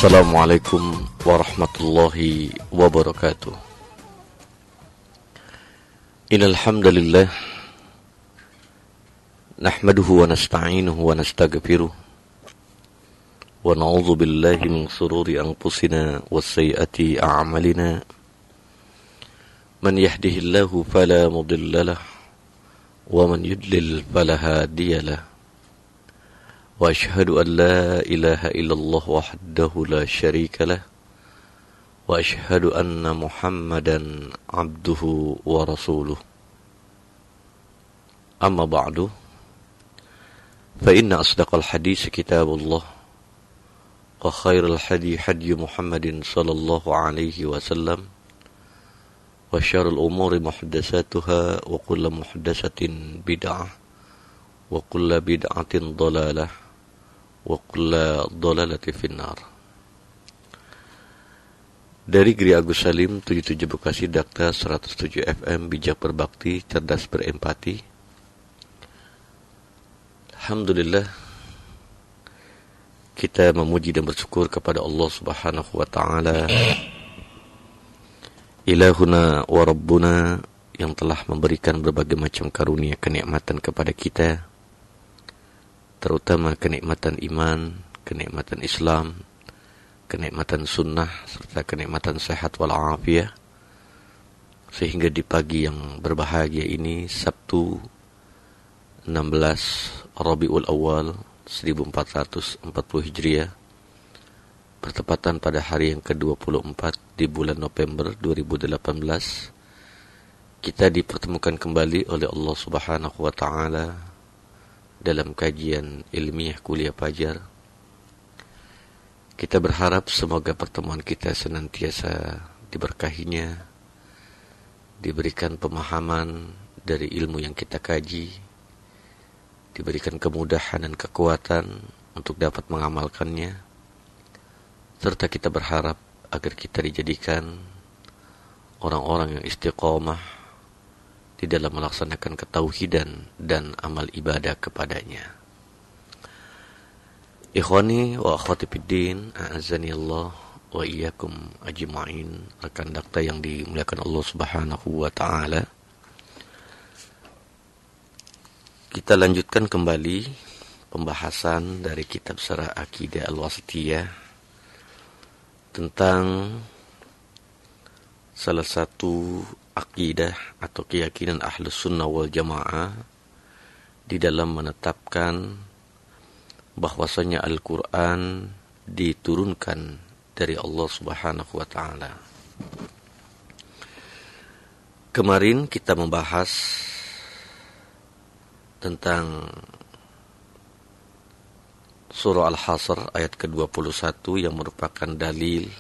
Assalamualaikum warahmatullahi wabarakatuh. Innal hamdalillah nahmaduhu wa nasta'inuhu wa nastaghfiruh wa na'udzu billahi min shururi anfusina wa sayyiati a'malina. Man yahdihillahu fala mudilla lahu wa man yudlil fala hadiya lahu. Wa ashhadu an la ilaha illallah wahdahu la syarika lah wa ashhadu anna Muhammadan abduhu wa rasuluh. Amma ba'du, fa inna asdaqal hadis kitabullah wa khairal hadi hadi Muhammadin sallallahu alaihi wasallam wa syarrul umuri muhdatsatuha wa kullu muhdatsatin bid'ah wa kullu bid'atin dhalalah wa kulla dhalalati finnar. Dari Gri Agus Salim 77 Bekasi, Dakta 107 FM, bijak berbakti, cerdas berempati. Alhamdulillah, kita memuji dan bersyukur kepada Allah Subhanahu wa taala, Ilahuna wa Rabbuna, yang telah memberikan berbagai macam karunia kenikmatan kepada kita, terutama kenikmatan iman, kenikmatan Islam, kenikmatan sunnah, serta kenikmatan sehat walafiat, sehingga di pagi yang berbahagia ini, Sabtu 16 Rabiul Awal 1440 Hijriah, bertepatan pada hari yang ke-24 di bulan November 2018, kita dipertemukan kembali oleh Allah Subhanahu wa taala dalam kajian ilmiah kuliah Fajar. Kita berharap semoga pertemuan kita senantiasa diberkahinya, diberikan pemahaman dari ilmu yang kita kaji, diberikan kemudahan dan kekuatan untuk dapat mengamalkannya, serta kita berharap agar kita dijadikan orang-orang yang istiqomah di dalam melaksanakan ketauhidan dan amal ibadah kepadanya. Ikhwani wa akhwati fiddin, a'azzani Allah wa iyyakum ajma'in. Rekan dakta yang dimuliakan Allah Subhanahu wa taala, kita lanjutkan kembali pembahasan dari kitab Syarah Aqidah Al-Wasithiyah tentang salah satu akidah atau keyakinan Ahlus Sunnah wal Jamaah di dalam menetapkan bahwasanya Al-Quran diturunkan dari Allah Subhanahu wa taala. Kemarin kita membahas tentang surah Al-Hasr ayat ke-21 yang merupakan dalil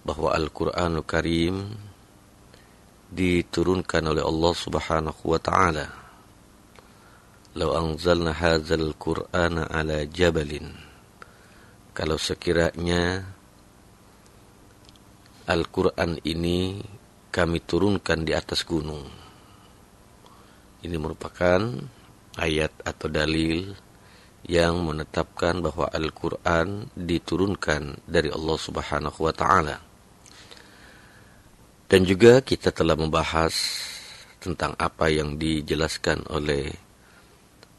bahwa Al-Quranul Karim diturunkan oleh Allah Subhanahu wa taala. Lau anzalna hadzal Qur'ana ala jabalin, kalau sekiranya Al-Quran ini kami turunkan di atas gunung. Ini merupakan ayat atau dalil yang menetapkan bahwa Al-Quran diturunkan dari Allah Subhanahu wa ta'ala. Dan juga kita telah membahas tentang apa yang dijelaskan oleh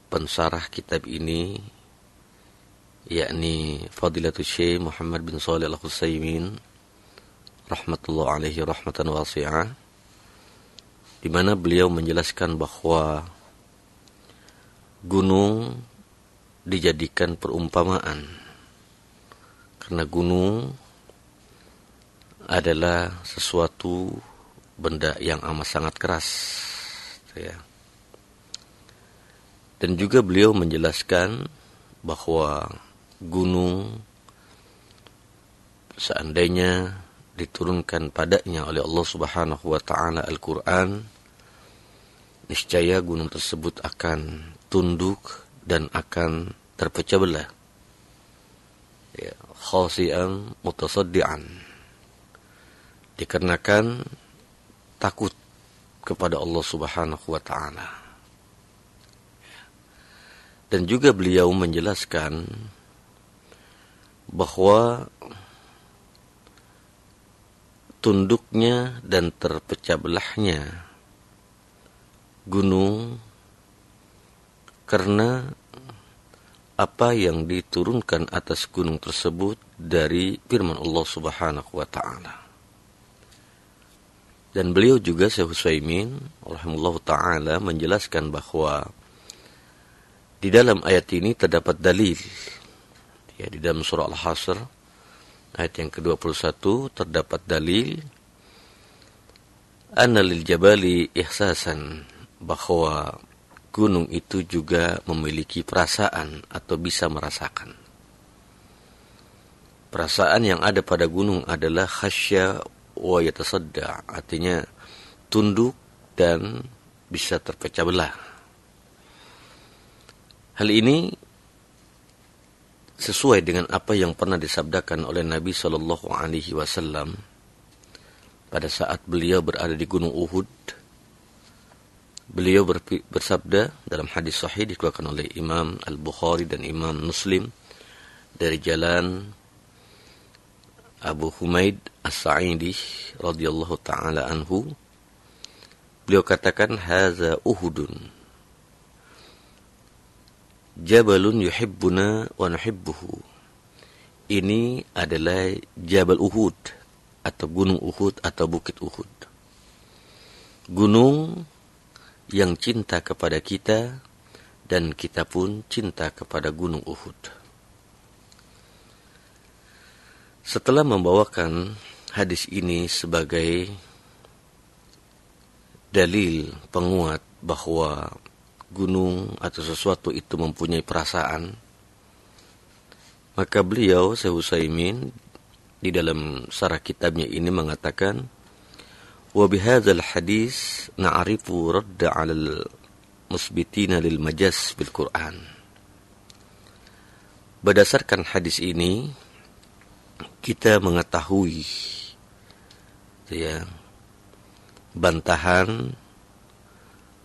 pensarah kitab ini, yakni Fadilatul Syekh Muhammad bin Shalih Al-Utsaimin rahmatullah alaihi rahmatan wasi'ah, di mana beliau menjelaskan bahwa gunung dijadikan perumpamaan karena gunung adalah sesuatu benda yang amat sangat keras, ya. Dan juga beliau menjelaskan bahwa gunung seandainya diturunkan padanya oleh Allah Subhanahu wa taala Al-Qur'an, niscaya gunung tersebut akan tunduk dan akan terpecah belah, ya, khasi'an mutasaddian, dikarenakan takut kepada Allah Subhanahu wa taala. Dan juga beliau menjelaskan bahwa tunduknya dan terpecah belahnya gunung karena apa yang diturunkan atas gunung tersebut dari firman Allah Subhanahu wa taala. Dan beliau juga Syekh Utsaimin rahimahullahu taala menjelaskan bahwa di dalam ayat ini terdapat dalil. Ya, di dalam surah Al-Hasr ayat yang ke-21 terdapat dalil anna lil jabali ihsasan, bahwa gunung itu juga memiliki perasaan atau bisa merasakan. Perasaan yang ada pada gunung adalah khasya wa yatasadda, artinya tunduk dan bisa terpecah belah. Hal ini sesuai dengan apa yang pernah disabdakan oleh Nabi Shallallahu Alaihi Wasallam pada saat beliau berada di Gunung Uhud. Beliau bersabda dalam hadis sahih dikeluarkan oleh Imam Al-Bukhari dan Imam Muslim dari jalan Abu Humaid As-Sa'idi radhiyallahu taala anhu. Beliau katakan, haza Uhudun, jabalun yuhibbuna wa nuhibbuhu. Ini adalah Jabal Uhud atau Gunung Uhud atau Bukit Uhud. Gunung yang cinta kepada kita dan kita pun cinta kepada Gunung Uhud. Setelah membawakan hadis ini sebagai dalil penguat bahwa gunung atau sesuatu itu mempunyai perasaan, maka beliau Syekh Utsaimin di dalam syarah kitabnya ini mengatakan, wa bihadzal hadis na'rifu radda 'alal musbitina lil majas bil Qur'an. Berdasarkan hadis ini kita mengetahui ya, bantahan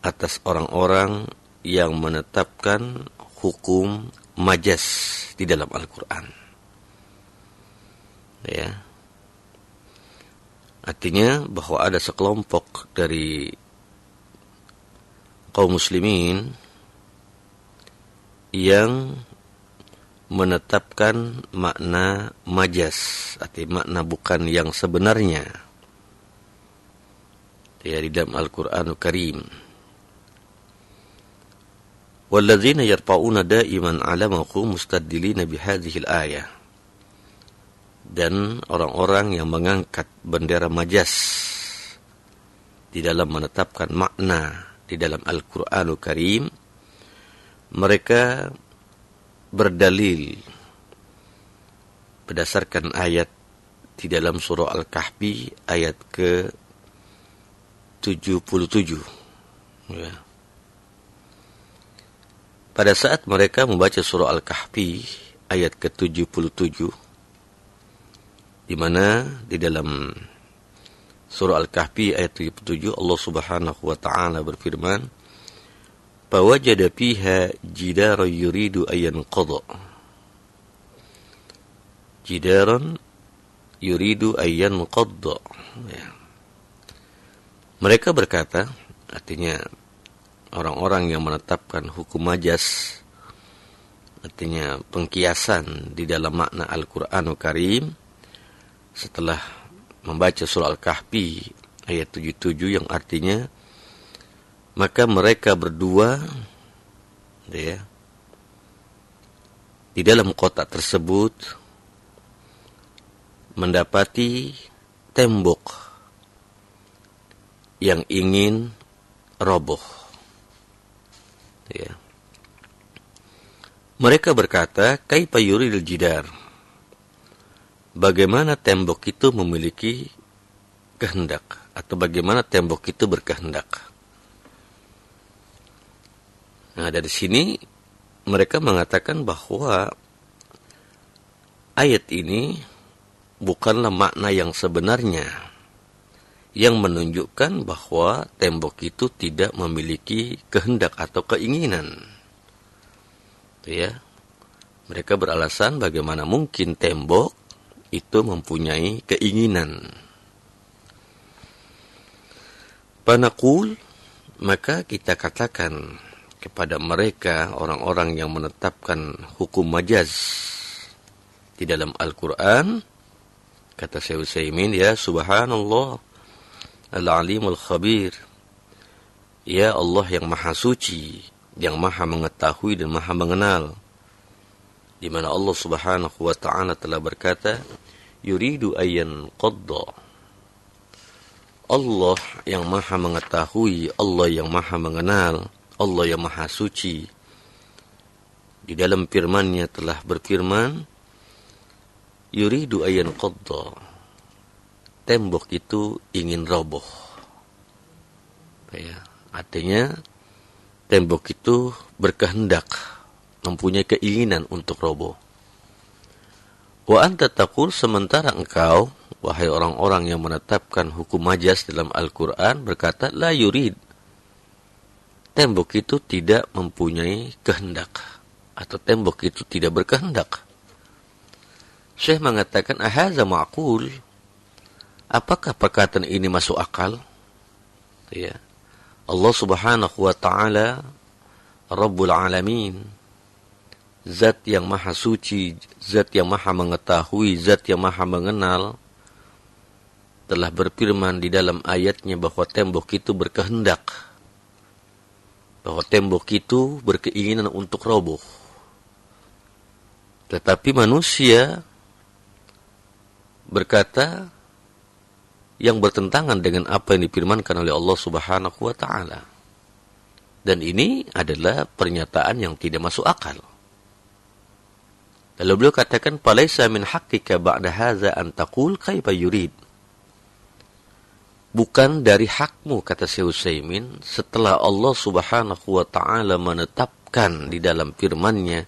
atas orang-orang yang menetapkan hukum majas di dalam Al-Quran. Ya. Artinya bahwa ada sekelompok dari kaum muslimin yang menetapkan makna majas, artinya makna bukan yang sebenarnya ya, di dalam Al-Quranul Karim. Walladzina yarfa'una da'iman 'alamahu mustadillina bihadhil ayah. Dan orang-orang yang mengangkat bendera majas di dalam menetapkan makna di dalam Al-Quranul Karim, mereka berdalil berdasarkan ayat di dalam surah Al-Kahfi ayat ke-77. Ya. Pada saat mereka membaca surah Al-Kahfi ayat ke-77, di mana di dalam surah Al-Kahfi ayat 77 Allah Subhanahu wa taala berfirman, fawajada fiha jidaran yuridu ayyan qada. Jidaran yuridu ayyan qada. Ya. Mereka berkata, artinya orang-orang yang menetapkan hukum majas, artinya pengkiasan di dalam makna Al-Quranul Karim, setelah membaca surah Al-Kahfi ayat 77 yang artinya maka mereka berdua ya, di dalam kota tersebut mendapati tembok yang ingin roboh. Ya. Mereka berkata, kaifa yuridul jidar? Bagaimana tembok itu memiliki kehendak, atau bagaimana tembok itu berkehendak. Nah, dari sini mereka mengatakan bahwa ayat ini bukanlah makna yang sebenarnya, yang menunjukkan bahwa tembok itu tidak memiliki kehendak atau keinginan. Ya. Mereka beralasan bagaimana mungkin tembok itu mempunyai keinginan. Panaqul, maka kita katakan kepada mereka, orang-orang yang menetapkan hukum majaz di dalam Al-Quran, kata Syekh Utsaimin, ya subhanallah al-alimul khabir, ya Allah yang maha suci, yang maha mengetahui dan maha mengenal, di mana Allah subhanahu wa ta'ala telah berkata, yuridu ayyan qadda. Allah yang maha mengetahui, Allah yang maha mengenal, Allah yang maha suci, di dalam firman-Nya telah berfirman, yuridu ayyan qadda. Tembok itu ingin roboh. Ya, artinya tembok itu berkehendak, mempunyai keinginan untuk roboh. Wa anta taqul, sementara engkau, wahai orang-orang yang menetapkan hukum majaz dalam Al-Quran, berkata, la yurid. Tembok itu tidak mempunyai kehendak, atau tembok itu tidak berkehendak. Syekh mengatakan, ahaza ma'qul. Apakah perkataan ini masuk akal? Ya. Allah subhanahu wa ta'ala Rabbul Alamin, Zat yang maha suci, Zat yang maha mengetahui, Zat yang maha mengenal, telah berfirman di dalam ayatnya bahwa tembok itu berkehendak, bahwa tembok itu berkeinginan untuk roboh. Tetapi manusia berkata yang bertentangan dengan apa yang difirmankan oleh Allah subhanahu wa ta'ala. Dan ini adalah pernyataan yang tidak masuk akal. Lalu beliau katakan, "Falaisa min haqqika ba'da hadza an taqul kaifa yurid." Bukan dari hakmu, kata Syekh Utsaimin, setelah Allah subhanahu wa ta'ala menetapkan di dalam firman-Nya,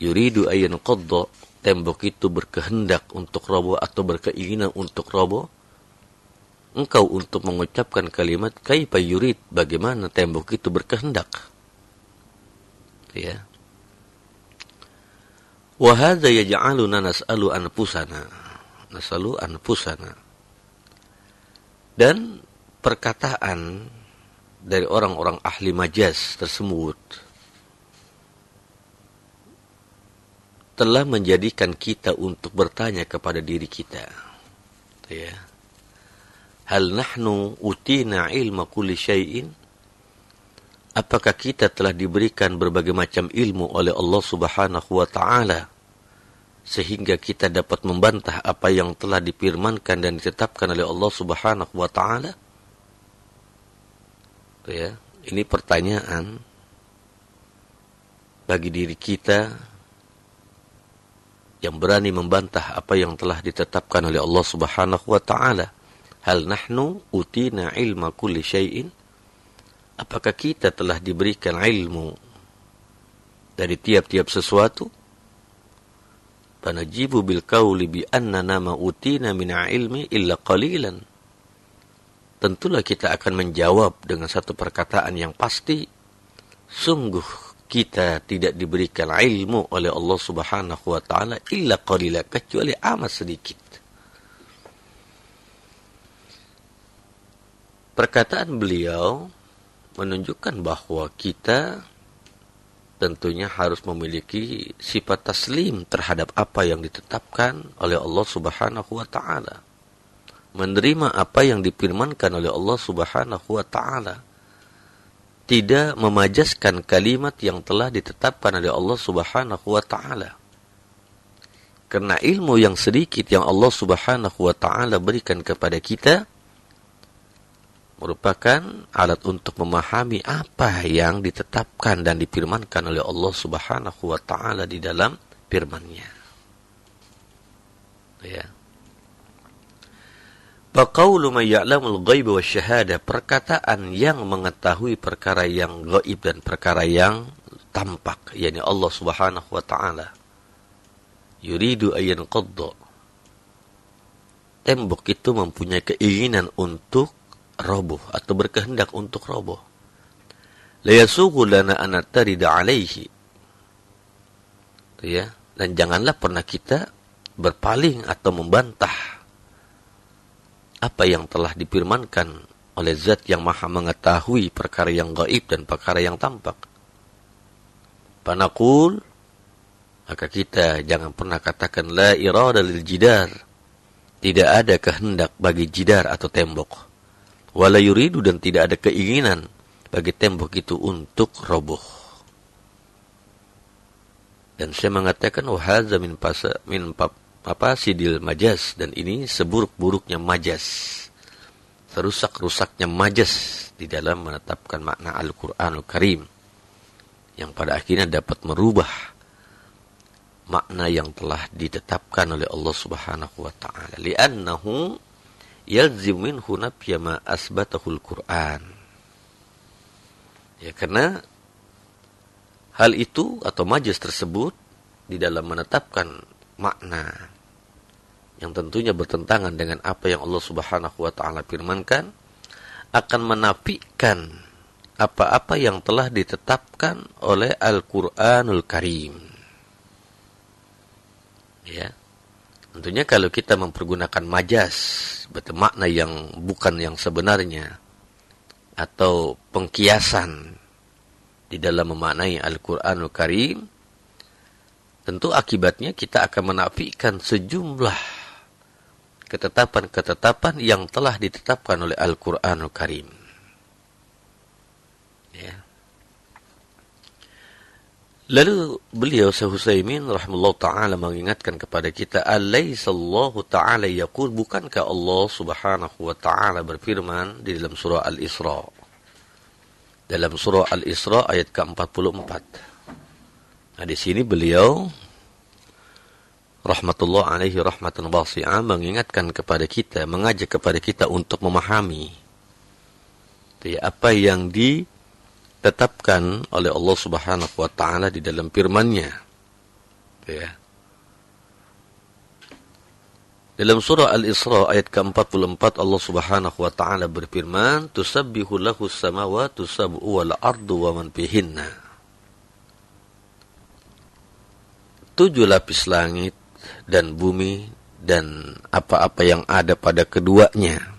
yuridu ayyan qadda, tembok itu berkehendak untuk roboh atau berkeinginan untuk roboh, engkau untuk mengucapkan kalimat kaifa yurid, bagaimana tembok itu berkehendak. Ya. Wa hadza yaj'aluna nas'alu anfusana. Dan perkataan dari orang-orang ahli majaz tersebut telah menjadikan kita untuk bertanya kepada diri kita. Ya. Hal nahnu utina ilma kulli syai'in? Apakah kita telah diberikan berbagai macam ilmu oleh Allah subhanahu wa ta'ala, sehingga kita dapat membantah apa yang telah difirmankan dan ditetapkan oleh Allah subhanahu wa ta'ala? Ya. Ini pertanyaan bagi diri kita yang berani membantah apa yang telah ditetapkan oleh Allah subhanahu wa ta'ala. Hal nahnu utina ilma kulli syai'in? Apakah kita telah diberikan ilmu dari tiap-tiap sesuatu? Fanajibu bil qawli bi annana ma utina min ilmi illa qalilan. Tentulah kita akan menjawab dengan satu perkataan yang pasti, sungguh kita tidak diberikan ilmu oleh Allah subhanahu wa ta'ala illa qalila, kecuali amat sedikit. Perkataan beliau menunjukkan bahwa kita tentunya harus memiliki sifat taslim terhadap apa yang ditetapkan oleh Allah subhanahu wa ta'ala. Menerima apa yang difirmankan oleh Allah subhanahu wa ta'ala. Tidak memajaskan kalimat yang telah ditetapkan oleh Allah subhanahu wa ta'ala. Karena ilmu yang sedikit yang Allah subhanahu wa ta'ala berikan kepada kita merupakan alat untuk memahami apa yang ditetapkan dan difirmankan oleh Allah subhanahu wa ta'ala di dalam firman-Nya. Ya. Faqaulu man ya'lamul ghaiba wasyahada, perkataan yang mengetahui perkara yang gaib dan perkara yang tampak, yakni Allah subhanahu wa ta'ala. Yuridu ayyan qadda. Tembok itu mempunyai keinginan untuk roboh atau berkehendak untuk roboh. La yasughu lana an natarida alaihi. Ya. Dan janganlah pernah kita berpaling atau membantah apa yang telah difirmankan oleh Zat yang Maha mengetahui perkara yang gaib dan perkara yang tampak. Panaqul, maka kita jangan pernah katakan la irada lil jidar. Tidak ada kehendak bagi jidar atau tembok. Wala yuridu, dan tidak ada keinginan bagi tembok itu untuk roboh. Dan saya mengatakan wahadza sidil majas, dan ini seburuk-buruknya majas, serusak-rusaknya majas di dalam menetapkan makna Al-Qur'anul Karim, yang pada akhirnya dapat merubah makna yang telah ditetapkan oleh Allah Subhanahu wa taala. Li'annahu yalzim minhu nafya ma asbatahul Qur'an. Ya, karena hal itu atau majas tersebut di dalam menetapkan makna yang tentunya bertentangan dengan apa yang Allah Subhanahu wa taala firmankan, akan menafikan apa-apa yang telah ditetapkan oleh Al-Qur'anul Karim. Ya. Tentunya kalau kita mempergunakan majas, berarti makna yang bukan yang sebenarnya, atau pengkiasan di dalam memaknai Al-Qur'anul Karim, tentu akibatnya kita akan menafikan sejumlah ketetapan-ketetapan yang telah ditetapkan oleh Al-Qur'anul Karim. Ya. Lalu beliau Syekh Utsaimin rahimahullah ta'ala mengingatkan kepada kita, alaihissallahu ta'ala yaqul, bukankah Allah Subhanahu wa ta'ala berfirman di dalam surah Al-Isra, dalam surah Al-Isra ayat ke-44. Nah, di sini beliau rahmatullah alaihi rahmatan wasi'ah mengingatkan kepada kita, mengajak kepada kita untuk memahami apa yang ditetapkan oleh Allah Subhanahu wa taala di dalam firman-Nya. Ya. Dalam surah Al-Isra ayat ke-44 Allah Subhanahu wa taala berfirman, "Tusabbihu lahus samawati sab'u wal ardu wa man fihinna." 7 lapis langit dan bumi dan apa-apa yang ada pada keduanya.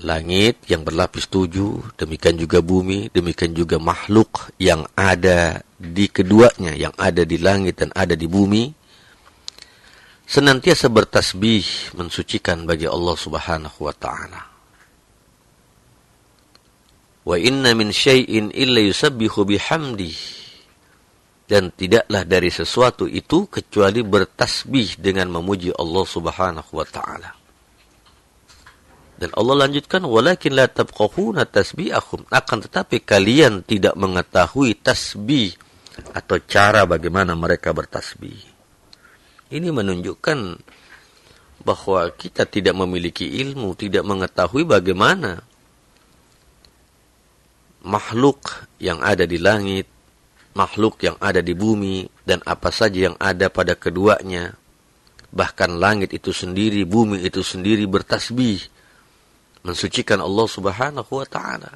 Langit yang berlapis 7, demikian juga bumi, demikian juga makhluk yang ada di keduanya, yang ada di langit dan ada di bumi, senantiasa bertasbih mensucikan bagi Allah Subhanahu wa taala. Wa inna min syai'in illa yusabbihu bihamdihi. Dan tidaklah dari sesuatu itu kecuali bertasbih dengan memuji Allah Subhanahu wa taala. Dan Allah lanjutkan, walakin la tabqahuna tasbihahum, akan tetapi kalian tidak mengetahui tasbih atau cara bagaimana mereka bertasbih. Ini menunjukkan bahwa kita tidak memiliki ilmu, tidak mengetahui bagaimana makhluk yang ada di langit, makhluk yang ada di bumi, dan apa saja yang ada pada keduanya, bahkan langit itu sendiri, bumi itu sendiri bertasbih mensucikan Allah Subhanahu wa taala.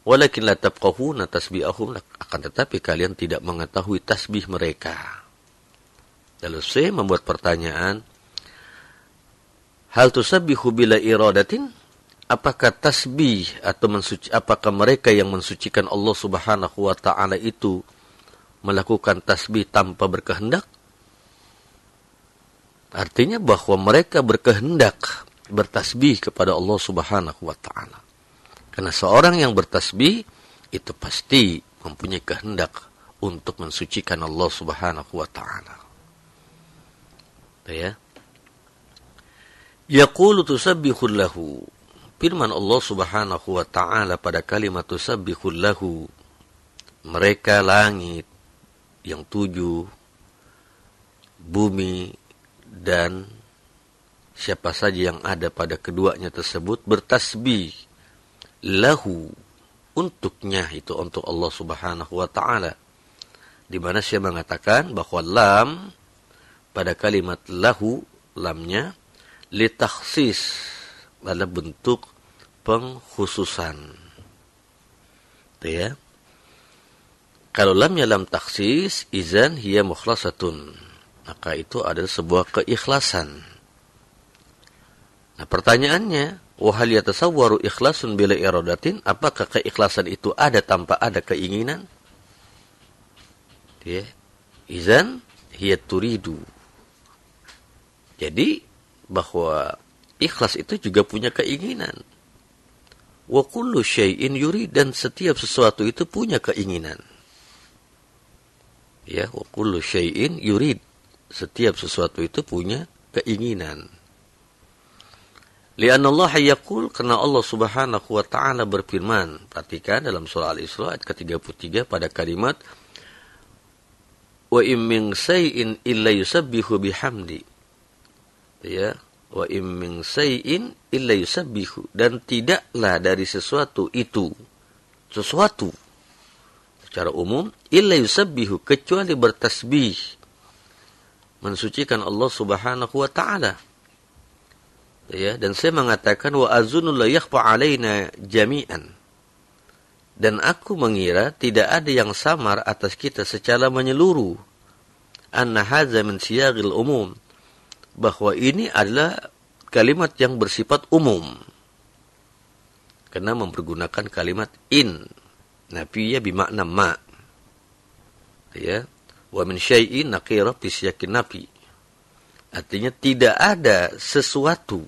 Walakin la tafqahuna tasbihahum, akan tetapi kalian tidak mengetahui tasbih mereka. Lalu saya membuat pertanyaan, hal tusabbihu bila iradatin? Apakah tasbih atau apakah mereka yang mensucikan Allah Subhanahu wa taala itu melakukan tasbih tanpa berkehendak? Artinya bahwa mereka berkehendak bertasbih kepada Allah Subhanahu wa taala. Karena seorang yang bertasbih itu pasti mempunyai kehendak untuk mensucikan Allah Subhanahu wa taala. Ya. Yaqulu tusabbihul lahu. Firman Allah Subhanahu wa taala pada kalimat tusabbihul lahu, mereka langit yang 7, bumi dan siapa saja yang ada pada keduanya tersebut bertasbih lahu, untuknya, itu untuk Allah Subhanahu wa taala. Di mana saya mengatakan bahwa lam pada kalimat lahu, lamnya litakhsis, dalam bentuk pengkhususan. Ya. Kalau lamnya lam takhsis, izan hiya mukhlasatun. Maka itu adalah sebuah keikhlasan. Nah, pertanyaannya, wa hal yatasawwaru ikhlasun bila iradatin? Apakah keikhlasan itu ada tanpa ada keinginan? Ya. Izan hiya turidu. Jadi bahwa ikhlas itu juga punya keinginan. Wa kullu syai'in yurid, dan setiap sesuatu itu punya keinginan. Ya, wa kullu syai'in yurid. Setiap sesuatu itu punya keinginan. Lianna Allah yaqul, karena Allah Subhanahu wa taala berfirman. Perhatikan dalam surah Al-Isra ayat ke-33 pada kalimat wa in min shay'in illa yusabbihu bihamdi. Ya, wa in min shay'in illa yusabbihu, dan tidaklah dari sesuatu itu, sesuatu secara umum, illa yusabbihu, kecuali bertasbih, mensucikan Allah Subhanahu wa taala. Ya, dan saya mengatakan wa azunnu la yakhfa alaina jami'an, dan aku mengira tidak ada yang samar atas kita secara menyeluruh, anna hadza min siyagil umum, bahwa ini adalah kalimat yang bersifat umum, karena mempergunakan kalimat in, nafiyah bimakna ma. Ya, wa min syai'in nakirah fi siyakin nafi. Artinya tidak ada sesuatu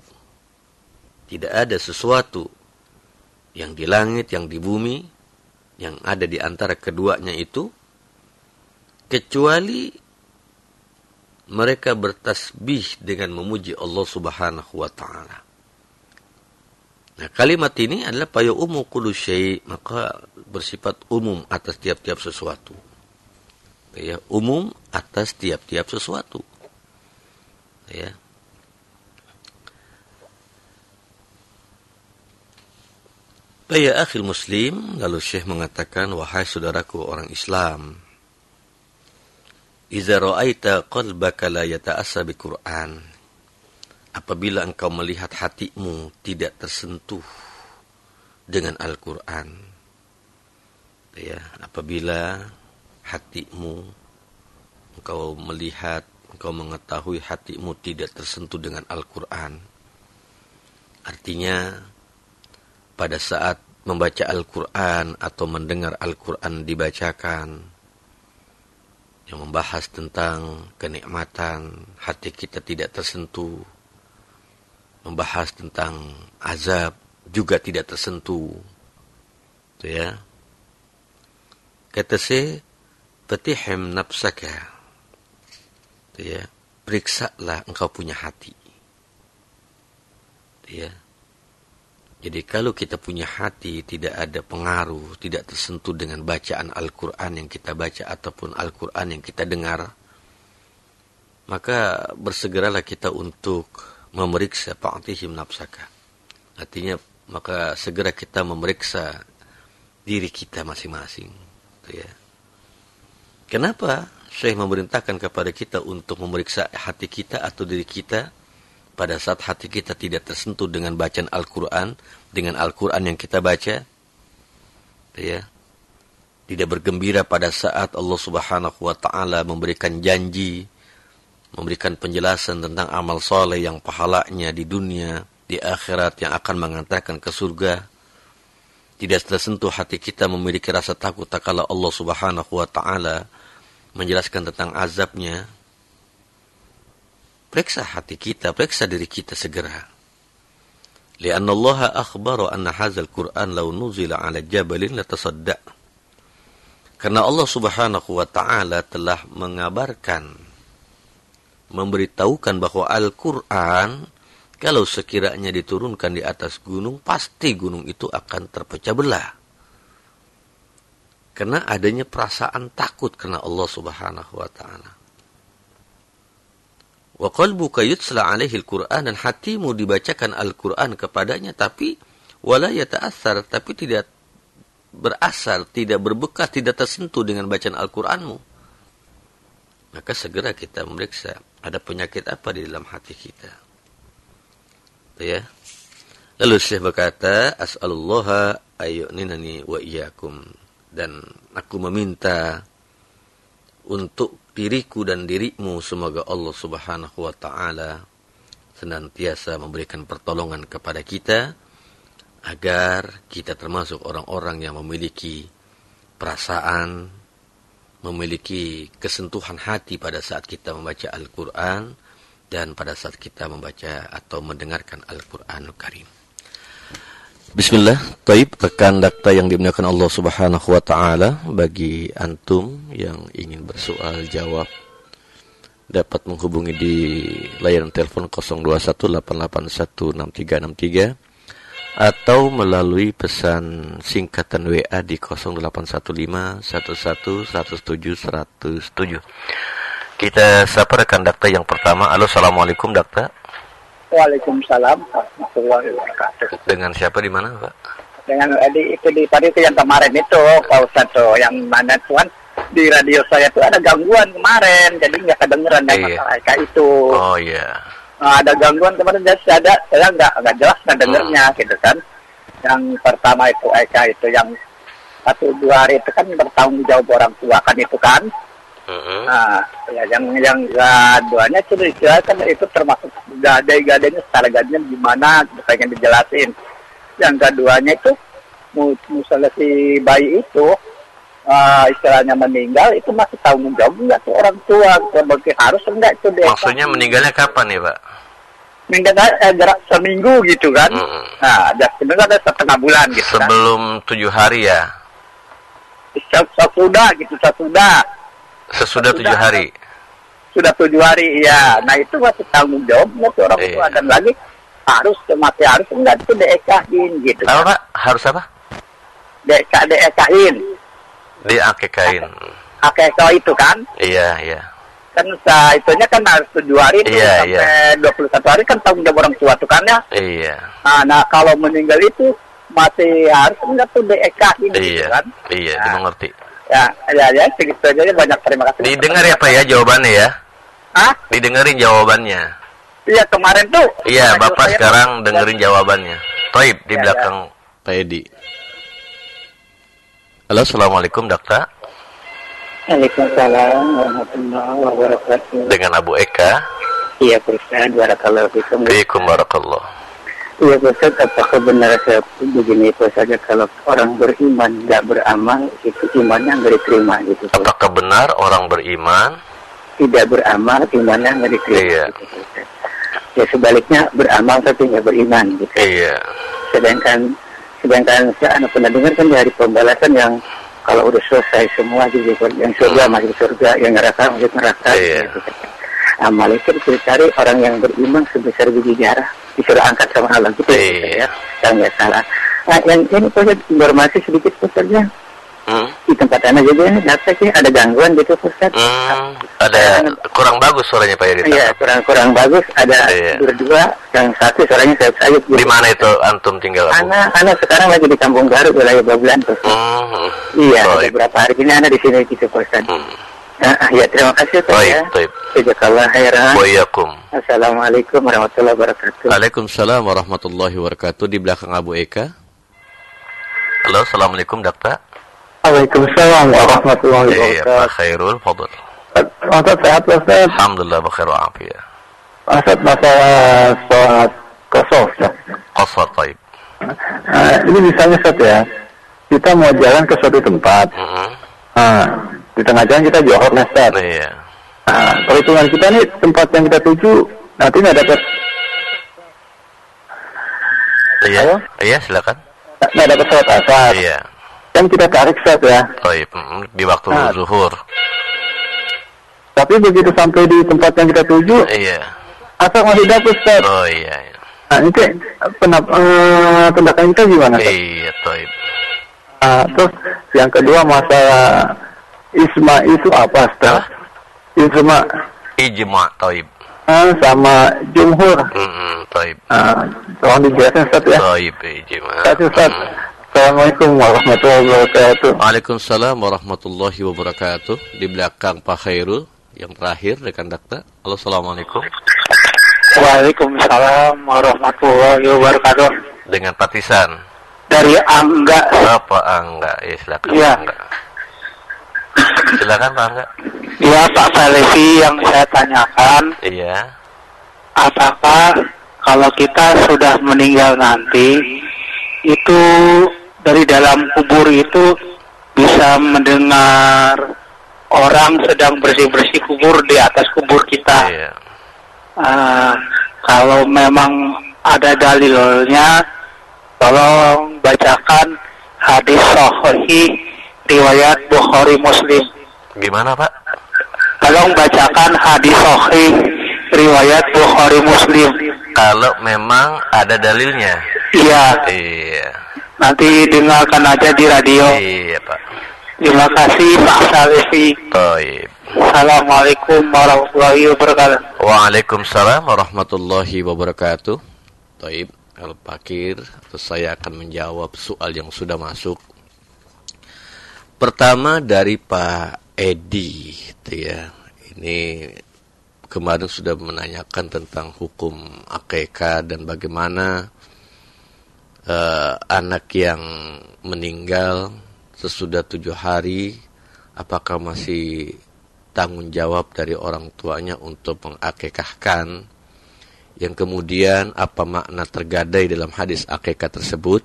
yang di langit, yang di bumi, yang ada di antara keduanya itu, kecuali mereka bertasbih dengan memuji Allah Subhanahu wa taala. Nah, kalimat ini adalah paya umum kullu syai', maka bersifat umum atas tiap-tiap sesuatu. Ya, umum atas tiap-tiap sesuatu. Ya. Ya akhil muslim, lalu Syekh mengatakan, wahai saudaraku orang Islam, iza ra'aita qalbaka la yata'assa bi Qur'an, apabila engkau melihat hatimu tidak tersentuh dengan Al-Qur'an. Ya, apabila hatimu, engkau melihat, engkau mengetahui hatimu tidak tersentuh dengan Al-Quran. Artinya, pada saat membaca Al-Quran atau mendengar Al-Quran dibacakan, yang membahas tentang kenikmatan, hati kita tidak tersentuh. Membahas tentang azab, juga tidak tersentuh. Itu ya. Kata saya, fatihim nafsaka. Ya, periksalah engkau punya hati. Ya. Jadi kalau kita punya hati tidak ada pengaruh, tidak tersentuh dengan bacaan Al-Quran yang kita baca ataupun Al-Quran yang kita dengar, maka bersegeralah kita untuk memeriksa fa'tihim nafsaka. Artinya maka segera kita memeriksa diri kita masing-masing. Ya. Kenapa Syekh memerintahkan kepada kita untuk memeriksa hati kita atau diri kita pada saat hati kita tidak tersentuh dengan bacaan Al-Quran, dengan Al-Quran yang kita baca? Ya. Tidak bergembira pada saat Allah Subhanahu wa ta'ala memberikan janji, memberikan penjelasan tentang amal soleh yang pahalanya di dunia, di akhirat yang akan mengantarkan ke surga. Tidak tersentuh hati kita memiliki rasa takut tak kala Allah Subhanahu wa ta'ala menjelaskan tentang azabnya. Periksa hati kita, periksa diri kita segera. Lianna Allah akhbara anna hadzal Qur'an law nuzila 'ala jabalin latasadda. Karena Allah Subhanahu wa ta'ala telah mengabarkan, memberitahukan bahwa Al-Qur'an kalau sekiranya diturunkan di atas gunung, pasti gunung itu akan terpecah belah. Karena adanya perasaan takut karena Allah Subhanahu wa ta'ala. Wa qalbuka yutsla alaihi al-Qur'an, dan hatimu dibacakan Al-Qur'an kepadanya, tapi wala yata'assar, tapi tidak berasar, tidak berbekas, tidak tersentuh dengan bacaan Al-Qur'anmu. Maka segera kita memeriksa ada penyakit apa di dalam hati kita. Ya. Lalu Syekh berkata, as'alullaha ayyu'ninani wa iyyakum. Dan aku meminta untuk diriku dan dirimu, semoga Allah Subhanahu wa Ta'ala senantiasa memberikan pertolongan kepada kita agar kita termasuk orang-orang yang memiliki perasaan, memiliki kesentuhan hati pada saat kita membaca Al-Quran dan pada saat kita membaca atau mendengarkan Al-Quranul Karim. Bismillah. Taib, rekan dakta yang dimuliakan Allah Subhanahu wa Ta'ala, bagi antum yang ingin bersoal jawab dapat menghubungi di layanan telepon 0218816363 atau melalui pesan singkatan WA di 0815111707. Kita sapa rekan dakta yang pertama. Halo, assalamualaikum dakta. Waalaikumsalam warahmatullahi wabarakatuh. Dengan siapa di mana, Pak? Dengan di pagi itu yang kemarin itu Pak Ustadz tuh, yang mana tuan di radio saya tuh ada gangguan kemarin, jadi nggak kedengeran dan masalah kayak itu. Oh iya. Ada gangguan kemarin, saya nggak jelas dengernya gitu kan. Yang pertama itu Eka itu yang 1-2 hari itu kan bertanggung jawab orang tua kan itu kan. Nah, ya yang keduanya itu kan itu termasuk gadai-gadainya secara gadainya gimana, pengen dijelasin. Yang keduanya itu misalnya si bayi itu istilahnya meninggal, itu masih tanggung jawab nggak tuh orang tua? Harus enggak itu deh. Maksudnya meninggalnya kapan nih, Pak? Meninggal jarak seminggu gitu kan. Nah, sebenarnya ada 1,5 bulan gitu. Sebelum 7 hari ya? Sesudah 7 hari. Sudah 7 hari, ya. Nah, itu masih tanggung jawab nggak tuh orang tua? Dan lagi harus enggak itu diekahin gitu. Apa, Pak? Harus apa? Diekahin. Diakekain. Akekah itu kan? Iya. Kan itunya kan harus 7 hari tuh, sampai 21 hari kan tanggung jawab orang tua tuh kan ya? Iya. Nah, kalau meninggal itu masih harus enggak tuh diekahin gitu kan? Iya, dimengerti. Ya, segitu aja. Banyak terima kasih. Didengar ya, Pak ya, jawabannya ya? Hah? Didengerin jawabannya. Iya, kemarin tuh. Iya, Bapak sekarang dengerin jawabannya. Taib, di belakang Pak Edi. Halo, assalamualaikum dakta. Waalaikumsalam warahmatullahi wabarakatuh. Dengan Abu Eka. Iya, Ustaz. Barakallahu fikum. Waalaikum barakallah. Iya, Ustaz. Apakah benar saya begini saja, kalau orang beriman tidak beramal, itu imannya nggak diterima gitu. Apakah benar orang beriman tidak beramal, imannya nggak diterima? Iya. Gitu, ya sebaliknya, beramal tapi nggak beriman gitu. Iya. Sedangkan saya pernah dengar kan dari pembalasan yang kalau udah selesai semua gitu, yang surga masuk surga, yang neraka masuk neraka. Iya. Gitu. Amal itu dicari orang yang beriman sebesar biji jarah, disuruh angkat sama Allah gitu. Iya. Ya, yang nggak salah. Nah, yang ini Ustaz, informasi sedikit Ustaznya. Di tempat anak juga ini ada gangguan gitu Ustaz. Ada kurang bagus suaranya Pak Yedi. Iya, kurang bagus. Ada berdua, yang satu suaranya saya gitu. Di mana itu antum tinggal? Anak sekarang lagi di Kampung Baru, wilayah Babelan Ustaz. Iya, beberapa hari ini anak di sini gitu Ustaz. Ya, terima kasih Ustaz ya. Jazakallah khairan. Waalaikum. Assalamualaikum warahmatullahi wabarakatuh. Waalaikumsalam warahmatullahi wabarakatuh. Di belakang Abu Eka. Halo, assalamualaikum dakta. Waalaikumsalam warahmatullahi wabarakatuh. Iya, Pak Khairul, fadhil. Ustaz sehat Ustaz? Alhamdulillah bakhair wa afiyah. Ustaz, masalah sholat qasar Ustaz. Qasar, taib. Ini misalnya Ustaz ya, kita mau jalan ke suatu tempat. Di tengah jalan kita johor nih Ustaz. Iya. Perhitungan kita nih, tempat yang kita tuju nanti nggak dapat. Iya, silakan. Nggak dapat sholat asar. Iya. Kan kita tarik Ustaz ya. Taib, di waktu zuhur. Tapi begitu sampai di tempat yang kita tuju, asar masih dapat Ustaz. Oh iya. Nah, ini tindakan kita gimana Ustaz? Iya, taib. Terus yang kedua masalah isma itu apa Ustaz? Ijma, taib. Sama jumhur. Taib. Tolong dijelasin Ustaz ya. Taib, ijma. Ustaz. Assalamualaikum warahmatullahi wabarakatuh. Waalaikumsalam warahmatullahi wabarakatuh. Di belakang Pak Khairul, yang terakhir rekan dakta. Halo, assalamualaikum. Waalaikumsalam warahmatullahi wabarakatuh. Dengan Patisan. dari Angga. Apa Angga? Ya silakan. Iya. Angga. Silakan Pak Angga. Iya Pak Falevi, yang saya tanyakan, Iya. apakah kalau kita sudah meninggal nanti, itu dari dalam kubur itu bisa mendengar orang sedang bersih-bersih kubur di atas kubur kita? Iya. Kalau memang ada dalilnya, tolong bacakan hadis sahih riwayat Bukhari Muslim. Gimana Pak? Tolong bacakan hadis sahih riwayat Bukhari Muslim. Kalau memang ada dalilnya. Iya. Iya. Nanti dengarkan aja di radio. Iya Pak. Terima kasih Pak Salefi. Baik. Assalamualaikum warahmatullahi wabarakatuh. Waalaikumsalam warahmatullahi wabarakatuh. Baik, Al-Fakir, saya akan menjawab soal yang sudah masuk. Pertama dari Pak Edi, ya. Ini kemarin sudah menanyakan tentang hukum akikah dan bagaimana anak yang meninggal sesudah 7 hari, apakah masih tanggung jawab dari orang tuanya untuk mengakikahkan, yang kemudian apa makna tergadai dalam hadis akikah tersebut.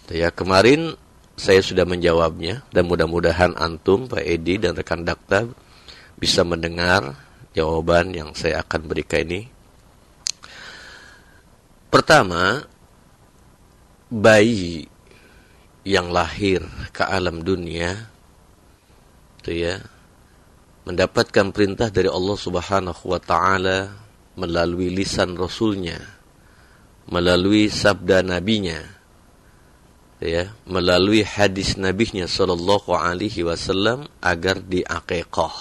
Ya, kemarin saya sudah menjawabnya, dan mudah-mudahan antum, Pak Edi dan rekan Dakta, bisa mendengar jawaban yang saya akan berikan ini. Pertama, bayi yang lahir ke alam dunia, itu ya, mendapatkan perintah dari Allah Subhanahu wa taala melalui lisan Rasulnya, melalui sabda nabinya, ya, melalui hadis nabinya sallallahu alaihi wasallam, agar diakikah.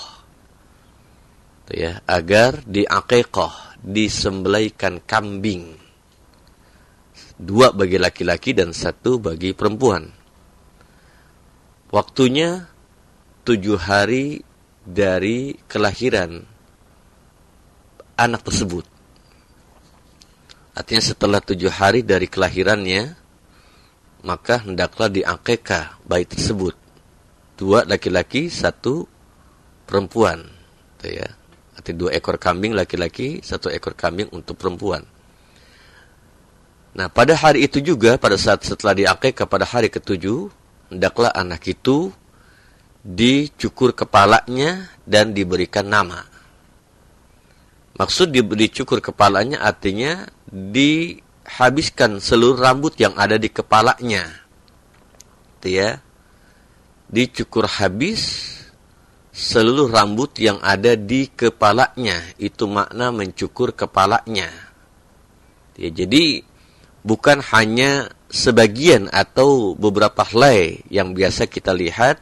Ya, agar diakikah, disembelihkan kambing. 2 bagi laki-laki dan 1 bagi perempuan. Waktunya 7 hari dari kelahiran anak tersebut. Artinya setelah 7 hari dari kelahirannya, maka hendaklah diakikah bayi tersebut. 2 laki-laki, 1 perempuan. Itu ya. Artinya 2 ekor kambing laki-laki, 1 ekor kambing untuk perempuan. Nah, pada hari itu juga, pada saat setelah diakikah pada hari ke-7, hendaklah anak itu dicukur kepalanya dan diberikan nama. Maksud dicukur kepalanya artinya dihabiskan seluruh rambut yang ada di kepalanya. Itu ya. Dicukur habis seluruh rambut yang ada di kepalanya. Itu makna mencukur kepalanya. Ya, jadi bukan hanya sebagian atau beberapa helai yang biasa kita lihat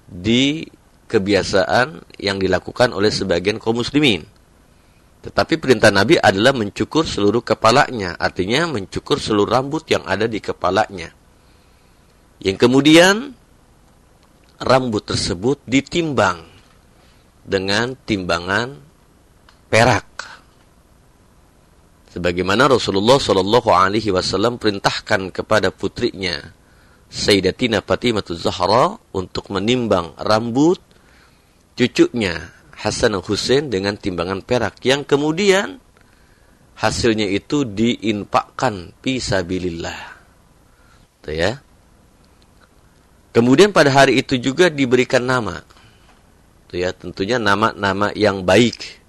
di kebiasaan yang dilakukan oleh sebagian kaum muslimin. Tetapi perintah Nabi adalah mencukur seluruh kepalanya, artinya mencukur seluruh rambut yang ada di kepalanya. Yang kemudian rambut tersebut ditimbang dengan timbangan perak. Sebagaimana Rasulullah Shallallahu Alaihi Wasallam perintahkan kepada putrinya Sayyidatina Fatimah Zahra untuk menimbang rambut cucunya Hasan dan Husain dengan timbangan perak, yang kemudian hasilnya itu diinfakkan fi sabilillah. Itu ya. Kemudian pada hari itu juga diberikan nama. Itu ya, tentunya nama-nama yang baik.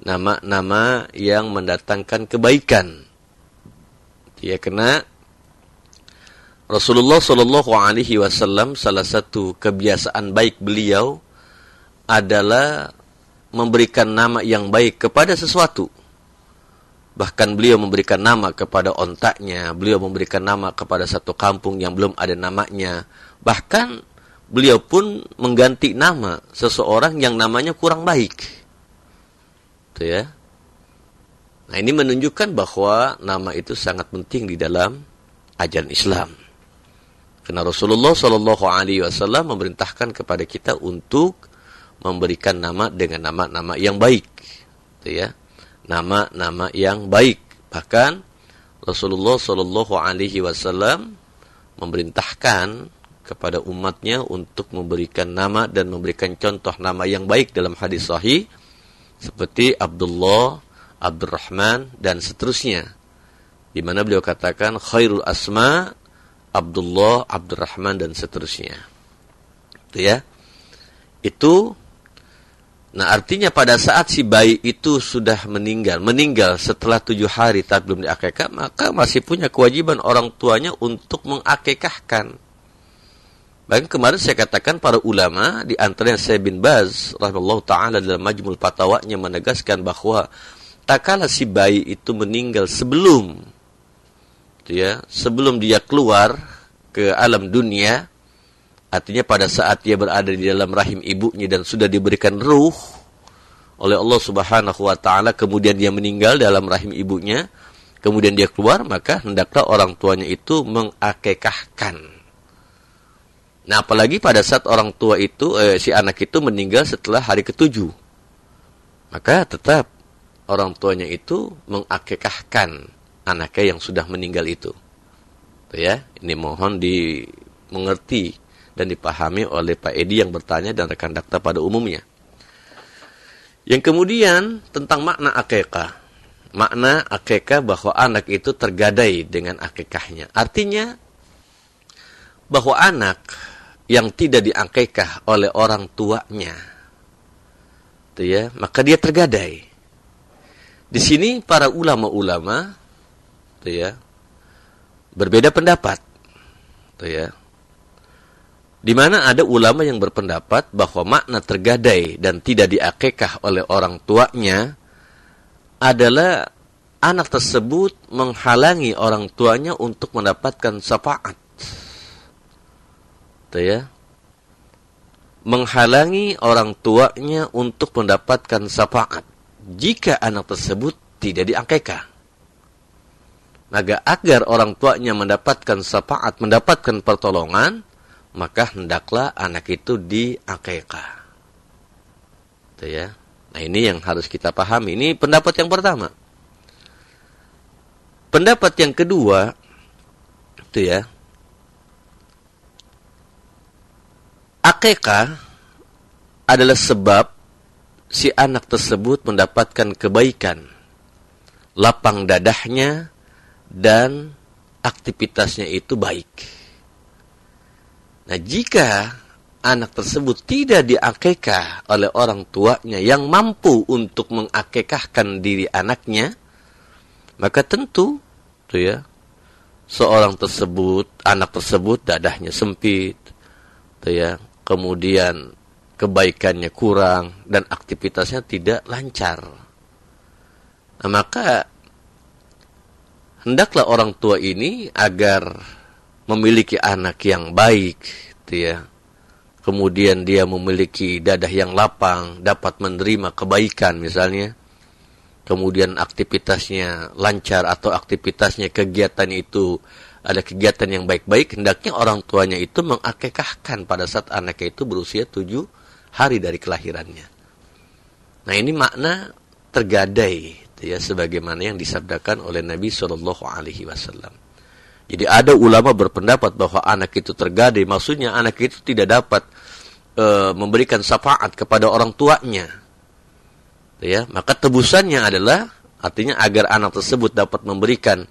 Nama-nama yang mendatangkan kebaikan. Ya, karena Rasulullah Shallallahu Alaihi Wasallam salah satu kebiasaan baik beliau adalah memberikan nama yang baik kepada sesuatu. Bahkan beliau memberikan nama kepada ontaknya, beliau memberikan nama kepada satu kampung yang belum ada namanya. Bahkan beliau pun mengganti nama seseorang yang namanya kurang baik. Itu ya. Nah, ini menunjukkan bahwa nama itu sangat penting di dalam ajaran Islam. Karena Rasulullah Shallallahu Alaihi Wasallam memerintahkan kepada kita untuk memberikan nama dengan nama-nama yang baik. Itu ya. Nama-nama yang baik. Bahkan Rasulullah Shallallahu Alaihi Wasallam memerintahkan kepada umatnya untuk memberikan nama dan memberikan contoh nama yang baik dalam hadis sahih seperti Abdullah, Abdurrahman dan seterusnya, di mana beliau katakan khairul asma Abdullah, Abdurrahman dan seterusnya. Itu ya. Itu nah artinya pada saat si bayi itu sudah meninggal setelah 7 hari tapi belum diakekah, maka masih punya kewajiban orang tuanya untuk mengakekahkan. Bahkan kemarin saya katakan para ulama, di antaranya Syekh bin Baz rahimahullah ta'ala dalam Majmul Fatawanya menegaskan bahwa tak kala si bayi itu meninggal sebelum dia keluar ke alam dunia, artinya pada saat dia berada di dalam rahim ibunya dan sudah diberikan ruh oleh Allah Subhanahu wa taala, kemudian dia meninggal dalam rahim ibunya, kemudian dia keluar, maka hendaklah orang tuanya itu mengakekahkan. Nah, apalagi pada saat orang tua itu si anak itu meninggal setelah hari ke-7, maka tetap orang tuanya itu mengakekahkan anaknya yang sudah meninggal itu. Tuh ya, ini mohon dimengerti dan dipahami oleh Pak Edi yang bertanya dan rekan dakta pada umumnya. Yang kemudian tentang makna akekah. Makna akekah bahwa anak itu tergadai dengan akekahnya. Artinya bahwa anak yang tidak diakekah oleh orang tuanya, tuh ya, maka dia tergadai. Di sini para ulama-ulama berbeda pendapat, di mana ada ulama yang berpendapat bahwa makna tergadai dan tidak diakekah oleh orang tuanya adalah anak tersebut menghalangi orang tuanya untuk mendapatkan syafaat, menghalangi orang tuanya untuk mendapatkan syafaat jika anak tersebut tidak diakekah. Maka agar orang tuanya mendapatkan syafaat, mendapatkan pertolongan, maka hendaklah anak itu diakekah. Itu ya. Nah, ini yang harus kita pahami. Ini pendapat yang pertama. Pendapat yang kedua, itu ya. Akekah adalah sebab si anak tersebut mendapatkan kebaikan, lapang dadahnya, dan aktivitasnya itu baik. Nah, jika anak tersebut tidak diakekah oleh orang tuanya yang mampu untuk mengakekahkan diri anaknya, maka tentu anak tersebut dadahnya sempit, kemudian kebaikannya kurang dan aktivitasnya tidak lancar. Nah, maka hendaklah orang tua ini agar memiliki anak yang baik, kemudian dia memiliki dadah yang lapang, dapat menerima kebaikan misalnya, kemudian aktivitasnya lancar atau aktivitasnya kegiatan itu ada kegiatan yang baik-baik, hendaknya orang tuanya itu mengakekahkan pada saat anaknya itu berusia 7 hari dari kelahirannya. Nah, ini makna tergadai, sebagaimana yang disabdakan oleh Nabi SAW. Jadi ada ulama berpendapat bahwa anak itu tergadai, maksudnya anak itu tidak dapat memberikan syafaat kepada orang tuanya. Maka tebusannya adalah, artinya agar anak tersebut dapat memberikan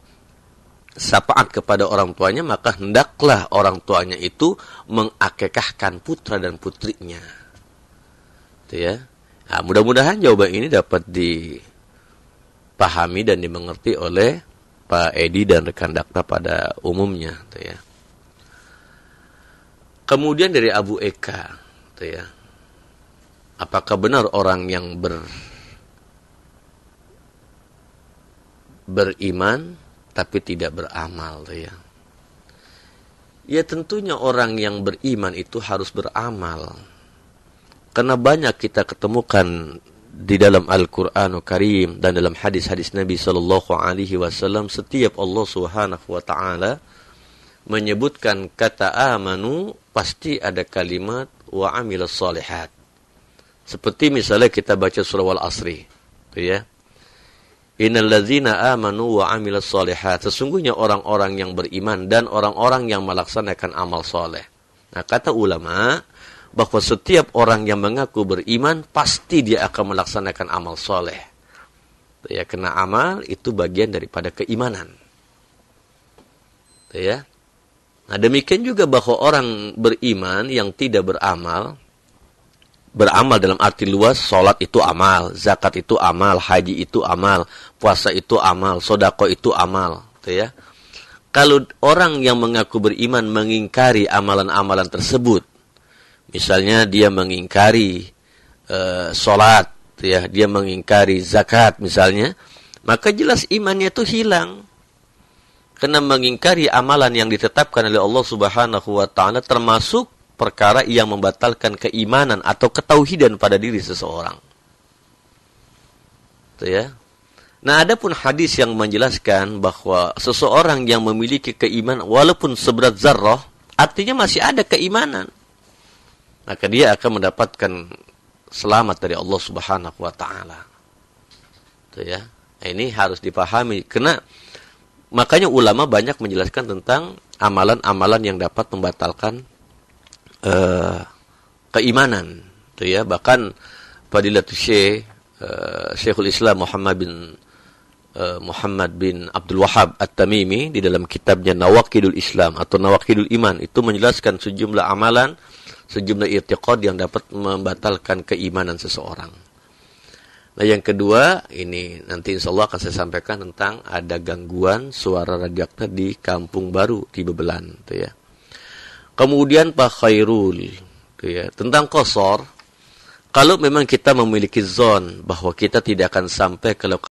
syafaat kepada orang tuanya, maka hendaklah orang tuanya itu mengakekahkan putra dan putrinya. Nah, mudah-mudahan jawaban ini dapat dipahami dan dimengerti oleh Pak Edi dan rekan dakta pada umumnya. Kemudian dari Abu Eka, apakah benar orang yang beriman tapi tidak beramal? Ya tentunya orang yang beriman itu harus beramal. Karena banyak kita ketemukan di dalam Al-Qur'anul Karim dan dalam hadis-hadis Nabi sallallahu alaihi wasallam, setiap Allah Subhanahu wa taala menyebutkan kata amanu, pasti ada kalimat wa amilus shalihat. Seperti misalnya kita baca surah Al-Asri, Innal ladzina amanu wa 'amilus shalihat. Sesungguhnya orang-orang yang beriman dan orang-orang yang melaksanakan amal soleh. Nah, kata ulama bahwa setiap orang yang mengaku beriman pasti dia akan melaksanakan amal soleh. Ya, karena amal itu bagian daripada keimanan. Ya. Nah, demikian juga bahwa orang beriman yang tidak beramal dalam arti luas, sholat itu amal, zakat itu amal, haji itu amal, puasa itu amal, sodako itu amal. Ya. Kalau orang yang mengaku beriman mengingkari amalan-amalan tersebut, misalnya dia mengingkari sholat, ya, dia mengingkari zakat misalnya, maka jelas imannya itu hilang. Karena mengingkari amalan yang ditetapkan oleh Allah Subhanahu wa taala termasuk perkara yang membatalkan keimanan atau ketauhidan pada diri seseorang. Itu ya. Nah, adapun hadis yang menjelaskan bahwa seseorang yang memiliki keimanan walaupun seberat zarrah, artinya masih ada keimanan, maka dia akan mendapatkan selamat dari Allah Subhanahu wa taala. Itu ya. Nah, ini harus dipahami karena makanya ulama banyak menjelaskan tentang amalan-amalan yang dapat membatalkan keimanan, itu ya. Bahkan Fadilatul Syekhul Islam Muhammad bin Abdul Wahhab At-Tamimi di dalam kitabnya Nawaqidul Islam atau Nawaqidul Iman itu menjelaskan sejumlah amalan, sejumlah i'tiqad yang dapat membatalkan keimanan seseorang. Nah, yang kedua, ini nanti insya Allah akan saya sampaikan tentang ada gangguan suara radioaktif di Kampung Baru di Bebelan, itu ya. Kemudian Pak Khairul, itu ya, tentang qasar, kalau memang kita memiliki zon bahwa kita tidak akan sampai ke lokasi